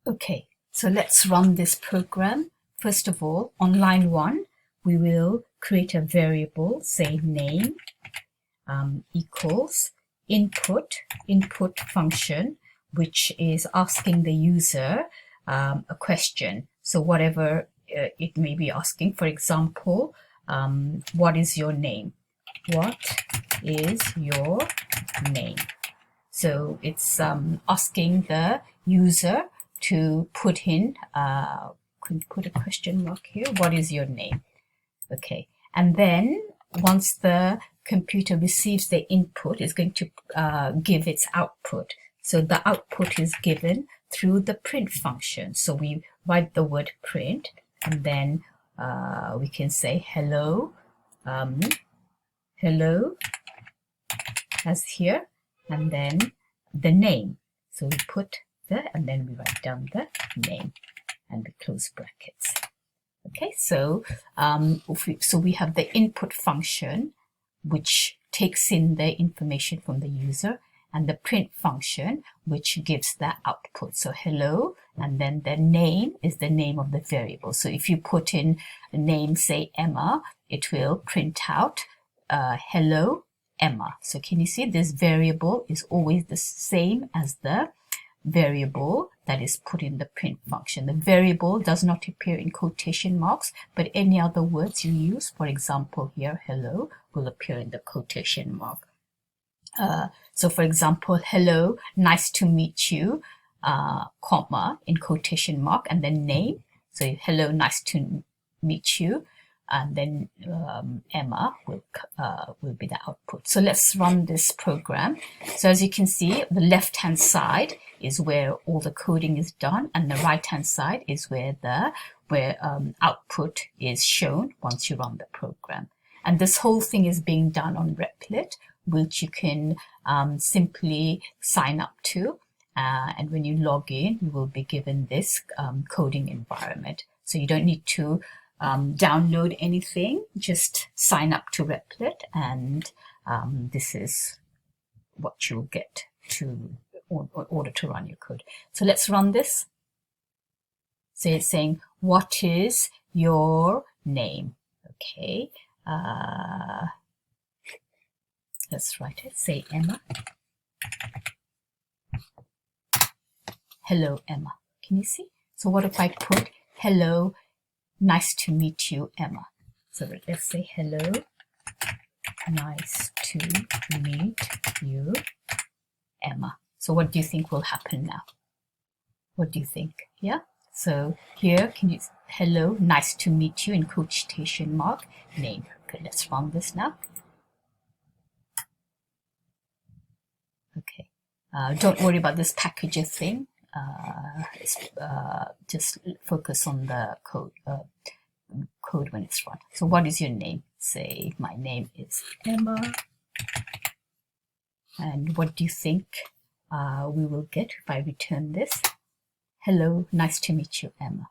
Okay, so let's run this program. First of all, on line 1, we will create a variable, say name, equals input function, which is asking the user a question. So whatever it may be asking, for example, what is your name? What is your name? So it's asking the user to put in, can put a question mark here, what is your name? Okay, and then once the computer receives the input, it's going to give its output. So the output is given through the print function. So we write the word print, and then we can say hello, hello, as here, and then the name. So we put and then we write down the name and we close brackets. Okay, so we have the input function, which takes in the information from the user, and the print function, which gives the output. So hello, and then the name is the name of the variable. So if you put in a name, say Emma, it will print out hello Emma. So can you see this variable is always the same as the variable that is put in the print function. The variable does not appear in quotation marks, but any other words you use, for example here hello, will appear in the quotation mark. So for example, hello, nice to meet you, comma, in quotation mark, and then name. So hello, nice to meet you, and then Emma will be the output. So let's run this program. So as you can see, the left hand side is where all the coding is done, and the right hand side is where the output is shown once you run the program. And this whole thing is being done on Replit, which you can simply sign up to, and when you log in, you will be given this coding environment. So you don't need to download anything, just sign up to Replit, and this is what you'll get in order to run your code. So let's run this. So it's saying, what is your name? Okay, let's write it. Say Emma. Hello Emma. Can you see? So what if I put hello, nice to meet you, Emma? So let's say hello, nice to meet you, Emma. So what do you think will happen now? What do you think? Yeah. So here, can you, hello, nice to meet you, in quotation mark, name. Okay, let's run this now. Okay. Don't worry about this packager thing. Just focus on the code when it's run. So what is your name? Say my name is Emma. And what do you think we will get if I return this? Hello, nice to meet you, Emma.